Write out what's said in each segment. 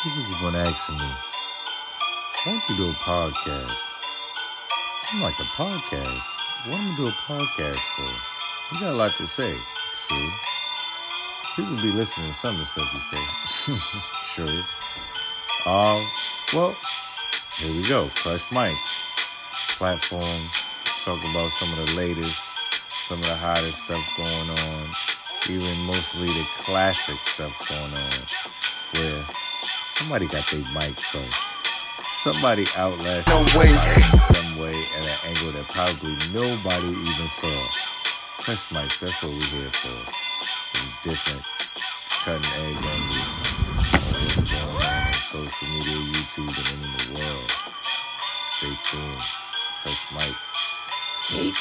People keep on asking me, why don't you do a podcast? I'm like, a podcast? What am I do a podcast for? You got a lot to say. True. People be listening to some of the stuff you say. True. Well, here we go. Crush Mics platform. Talk about some of the latest, some of the hottest stuff going on. Even mostly the classic stuff going on. Where somebody got their mic crushed. Somebody outlasted some way at an angle that probably nobody even saw. Crush Mics, that's what we're here for. From different cutting edge angles. What's going on social media, YouTube, and in the world. Stay tuned. Crush Mics. Keep.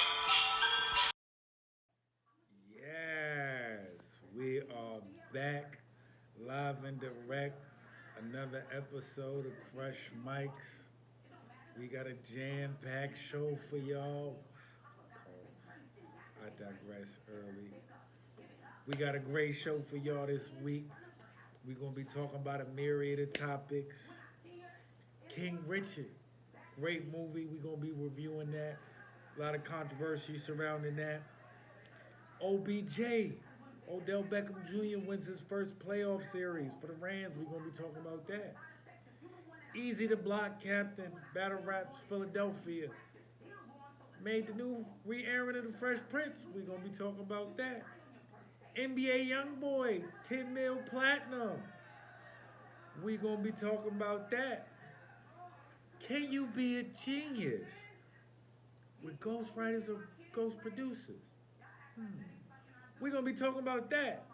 Yes, we are back live and direct. Another episode of Crush Mics. We got a jam-packed show for y'all. I digress early. We got a great show for y'all this week. We're going to be talking about a myriad of topics. King Richard, great movie. We're going to be reviewing that. A lot of controversy surrounding that. OBJ, Odell Beckham Jr. wins his first playoff series for the Rams. We're going to be talking about that. Eazy the Block Captain, Battle Raps Philadelphia, made the new re-airing of the Fresh Prince. We're going to be talking about that. NBA YoungBoy, 10 mil platinum. We're going to be talking about that. Can you be a genius with ghostwriters or ghost producers? We're going to be talking about that.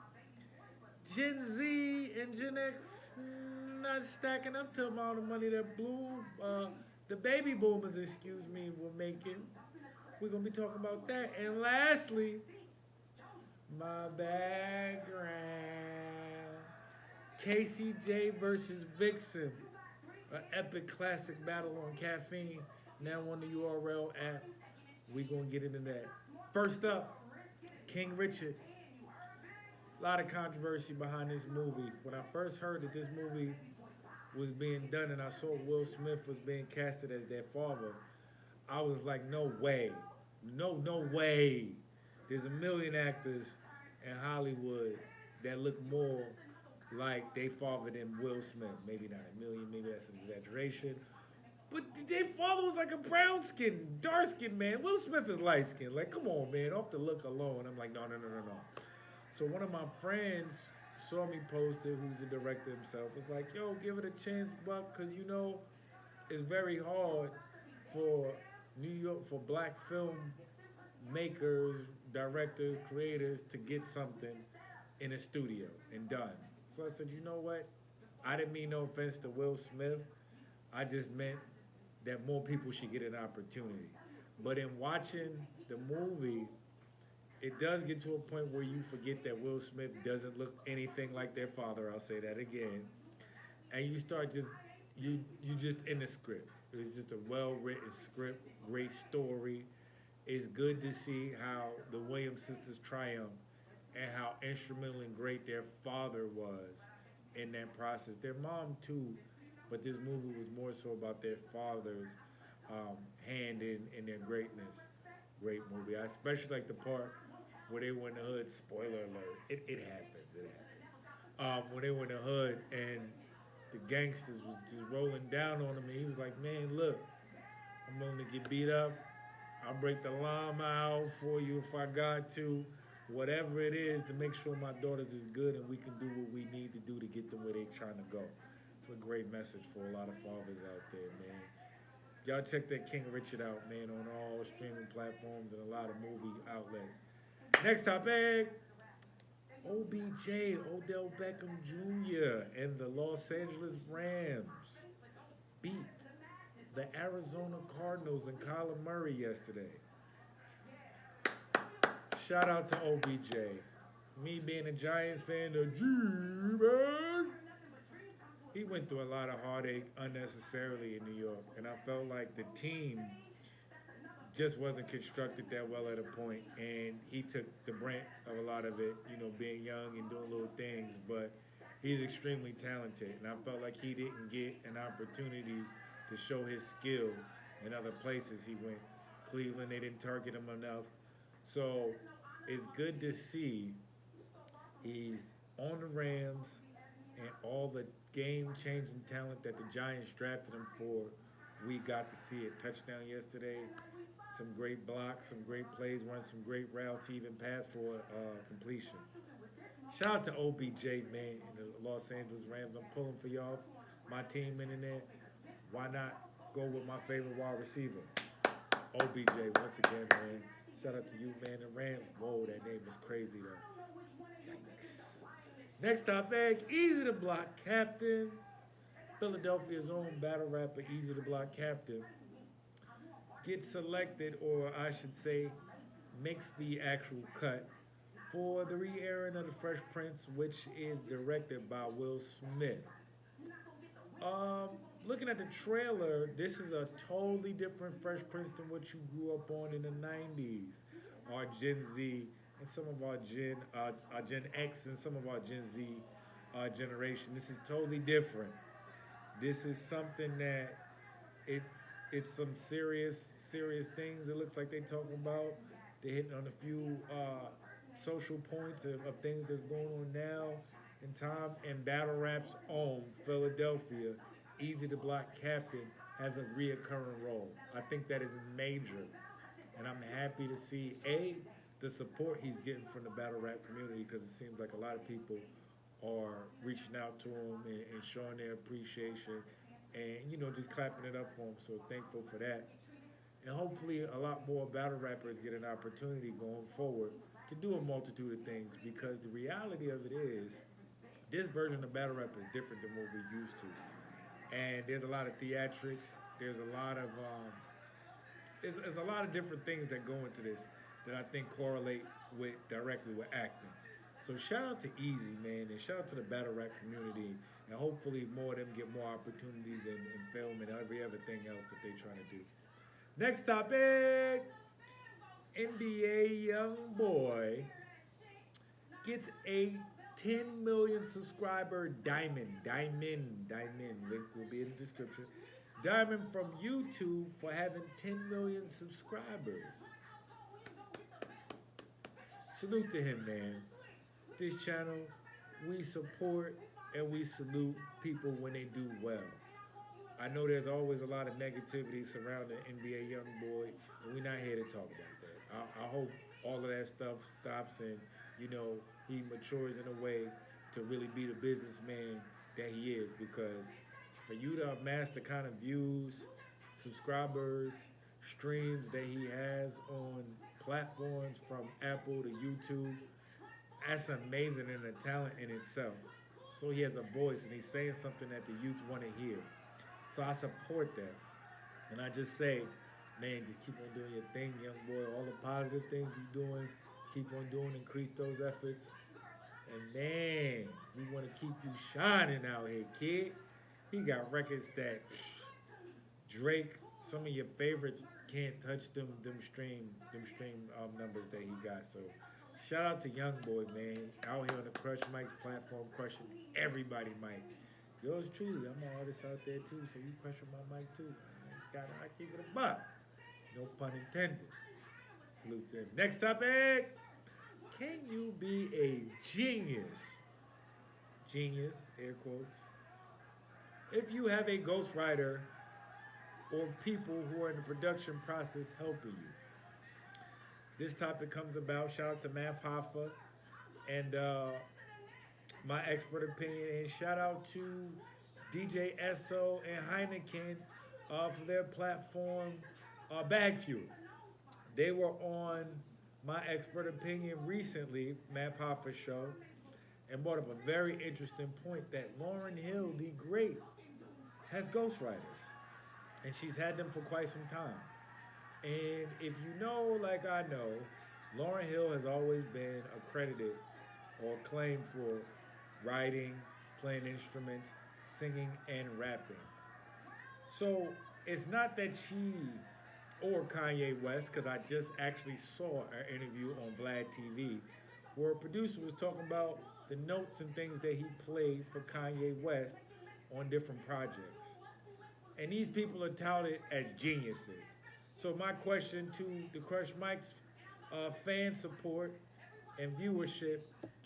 Gen Z and Gen X not stacking up to the amount of money that the baby boomers, were making. We're going to be talking about that. And lastly, my background. KCJ versus Vixen. An epic classic battle on caffeine. Now on the URL app. We're going to get into that. First up, King Richard. A lot of controversy behind this movie. When I first heard that this movie was being done and I saw Will Smith was being casted as their father, I was like, no way. No way. There's a million actors in Hollywood that look more like their father than Will Smith. Maybe not a million, maybe that's an exaggeration. But their father was like a brown-skinned, dark-skinned man. Will Smith is light-skinned. Like, come on, man. Off the look alone. I'm like, no. So one of my friends saw me post it, who's the director himself, was like, yo, give it a chance, Buck, because it's very hard for New York, for black film makers, directors, creators to get something in a studio and done. So I said, you know what? I didn't mean no offense to Will Smith. I just meant that more people should get an opportunity. But in watching the movie, it does get to a point where you forget that Will Smith doesn't look anything like their father. I'll say that again. And you start you just in the script. It's just a well-written script, great story. It's good to see how the Williams sisters triumphed and how instrumental and great their father was in that process. Their mom too, but this movie was more so about their father's hand in their greatness. Great movie. I especially like the part where they were in the hood. Spoiler alert. It happens. When they were in the hood and the gangsters was just rolling down on him, and he was like, man, look, I'm willing to get beat up. I'll break the llama out for you if I got to. Whatever it is to make sure my daughters is good and we can do what we need to do to get them where they trying to go. It's a great message for a lot of fathers out there, man. Y'all check that King Richard out, man, on all streaming platforms and a lot of movie outlets. Next topic. OBJ, Odell Beckham Jr. and the Los Angeles Rams beat the Arizona Cardinals and Kyler Murray yesterday. Shout out to OBJ. Me being a Giants fan, the G-Man. He went through a lot of heartache unnecessarily in New York, and I felt like the team just wasn't constructed that well at a point, and he took the brunt of a lot of it, being young and doing little things, but He's extremely talented, and I felt like he didn't get an opportunity to show his skill in other places he went. Cleveland, they didn't target him enough. So it's good to see he's on the Rams and all the game changing talent that the Giants drafted him for. We got to see it. Touchdown yesterday, some great blocks, some great plays, run some great routes, even pass for completion. Shout out to OBJ, man, in the Los Angeles Rams. I'm pulling for y'all, my team in there. Why not go with my favorite wide receiver, OBJ, once again, man. Shout out to you, man. The Rams, whoa, that name is crazy, though. Yikes. Next topic, Easy to Block Captain. Philadelphia's own battle rapper, Easy to Block Captain, gets selected, or I should say, makes the actual cut for the re-airing of the Fresh Prince, which is directed by Will Smith. Um, Looking at the trailer, this is a totally different Fresh Prince than what you grew up on in the '90s. Our Gen Z and some of our Gen X and some of our Gen Z generation. This is totally different. This is something that it it's some serious things. It looks like they talking about. They're hitting on a few social points of things that's going on now in time. And battle rap's own Philadelphia, Easy to Block Captain, has a reoccurring role. I think that is major, and I'm happy to see the support he's getting from the battle rap community, because it seems like a lot of people are reaching out to him and showing their appreciation and just clapping it up for him. So thankful for that, and hopefully a lot more battle rappers get an opportunity going forward to do a multitude of things, because the reality of it is this version of battle rap is different than what we're used to, and there's a lot of theatrics. There's a lot of there's a lot of different things that go into this that I think correlate with directly with acting. So shout out to Easy, man, and shout out to the battle rap community, and hopefully more of them get more opportunities in film and every other thing else that they're trying to do. Next topic, NBA young boy gets a 10 million subscriber diamond. Link will be in the description. Diamond from YouTube for having 10 million subscribers. Salute to him, man. This channel, we support and we salute people when they do well. I know there's always a lot of negativity surrounding NBA YoungBoy, and we're not here to talk about that. I hope all of that stuff stops, and he matures in a way to really be the businessman that he is. Because for you to amass the kind of views, subscribers, streams that he has on platforms from Apple to YouTube, that's amazing and a talent in itself. So he has a voice and he's saying something that the youth want to hear. So I support that. And I just say, man, just keep on doing your thing, young boy. All the positive things you're doing, keep on doing, increase those efforts. And man, we want to keep you shining out here, kid. He got records that Drake, some of your favorites can't touch them stream numbers that he got. So shout out to Young Boy, man, out here on the Crush Mike's platform, crushing everybody, Mike. Yours truly, I'm an artist out there too, so you crushing my mic too. Man. I keep it a buck. No pun intended. Salute to him. Next topic. Can you be a genius? Genius, air quotes. If you have a ghostwriter or people who are in the production process helping you. This topic comes about. Shout out to Math Hoffa and my expert opinion, and shout out to DJ Esso and Heineken for their platform, Bag Fuel. They were on my expert opinion recently, Matt Hoffa's show, and brought up a very interesting point that Lauryn Hill, the great, has ghostwriters, and she's had them for quite some time. And if you know, like I know, Lauryn Hill has always been accredited or claimed for writing, playing instruments, singing, and rapping. So it's not that she or Kanye West, because I just actually saw an interview on Vlad TV where a producer was talking about the notes and things that he played for Kanye West on different projects. And these people are touted as geniuses. So my question to the Crush Mike's fan support and viewership: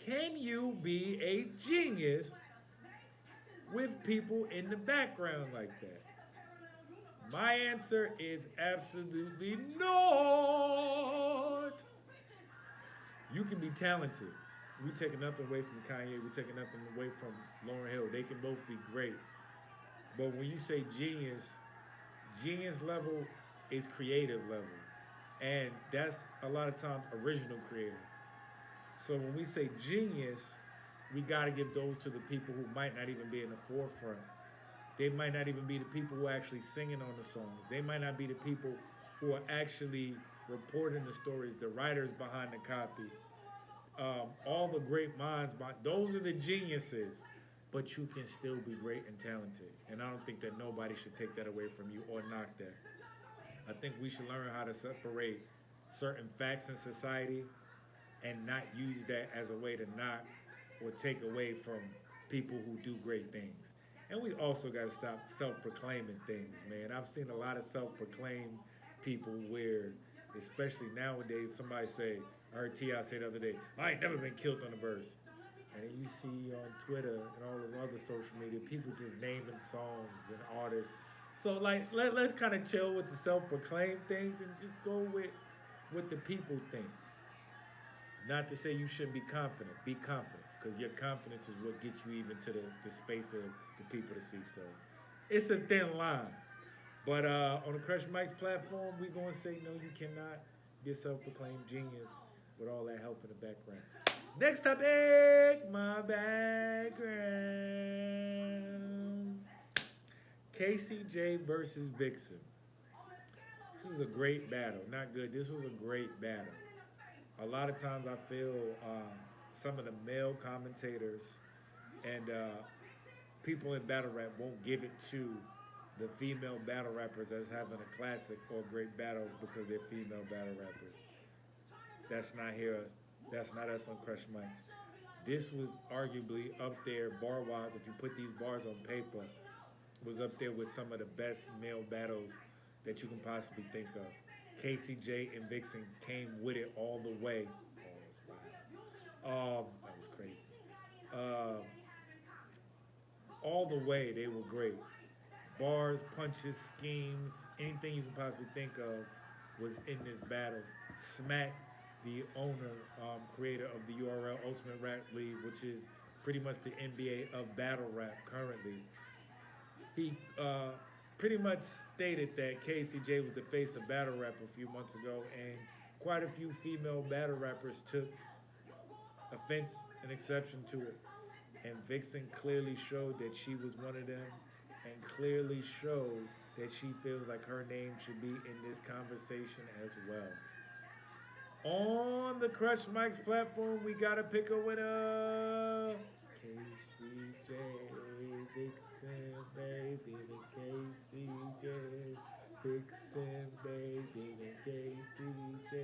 can you be a genius with people in the background like that? My answer is absolutely not. You can be talented. We taking nothing away from Kanye. We taking nothing away from Lauryn Hill. They can both be great. But when you say genius, genius level is creative level. And that's a lot of times original creative. So when we say genius, we got to give those to the people who might not even be in the forefront. They might not even be the people who are actually singing on the songs. They might not be the people who are actually reporting the stories, the writers behind the copy, all the great minds. Those are the geniuses. But you can still be great and talented. And I don't think that nobody should take that away from you or knock that. I think we should learn how to separate certain facts in society and not use that as a way to knock or take away from people who do great things. And we also got to stop self-proclaiming things, man. I've seen a lot of self-proclaimed people where, especially nowadays, somebody say, I heard T.I. say the other day, I ain't never been killed on a verse. And then you see on Twitter and all those other social media, people just naming songs and artists. So like, let's kind of chill with the self-proclaimed things and just go with what the people think. Not to say you shouldn't be confident. Be confident, because your confidence is what gets you even to the space of the people to see. So it's a thin line. But on the Crush Mike's platform, we're going to say, no, you cannot be a self-proclaimed genius with all that help in the background. Next topic, my background. KCJ versus Vixen. This was a great battle. Not good. This was a great battle. A lot of times I feel some of the male commentators and people in battle rap won't give it to the female battle rappers as having a classic or great battle because they're female battle rappers. That's not here. That's not us on Crush Mics. This was arguably up there bar-wise. If you put these bars on paper, was up there with some of the best male battles that you can possibly think of. KCJ and Vixen came with it all the way. That was crazy. Uh, all the way, they were great. Bars, punches, schemes, anything you can possibly think of was in this battle. Smack, the owner, creator of the URL Ultimate Rap League, which is pretty much the NBA of battle rap currently, he pretty much stated that KCJ was the face of battle rap a few months ago, and quite a few female battle rappers took offense and exception to it. And Vixen clearly showed that she was one of them, and clearly showed that she feels like her name should be in this conversation as well. On the Crush Mike's platform, we gotta pick a winner. KCJ, Vixen, baby, the KCJ, Vixen, baby, the KCJ,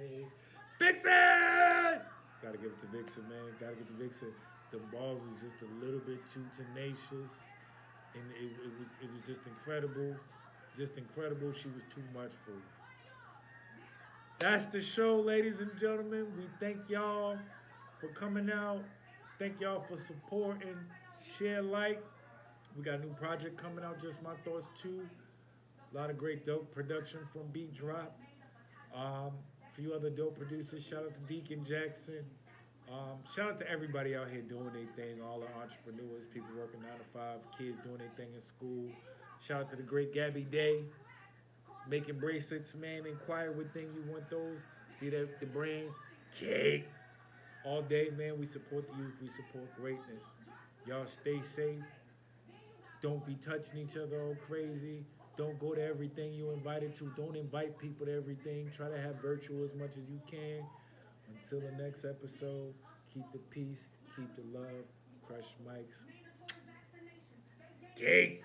Vixen! Gotta give it to Vixen, man. Gotta get to Vixen. The balls was just a little bit too tenacious, and it was just incredible. Just incredible. She was too much for you. That's the show, ladies and gentlemen. We thank y'all for coming out. Thank y'all for supporting. Share, like. We got a new project coming out, Just My Thoughts 2. A lot of great dope production from Beat Drop. A few other dope producers. Shout out to Deacon Jackson. Shout out to everybody out here doing their thing. All the entrepreneurs, people working 9 to 5, kids doing their thing in school. Shout out to the great Gabby Day. Making bracelets, man. Inquire what thing you want those. See that the brand? Cake. All day, man. We support the youth. We support greatness. Y'all stay safe. Don't be touching each other all crazy. Don't go to everything you invited to. Don't invite people to everything. Try to have virtual as much as you can. Until the next episode, keep the peace, keep the love. Crush Mics. Cake.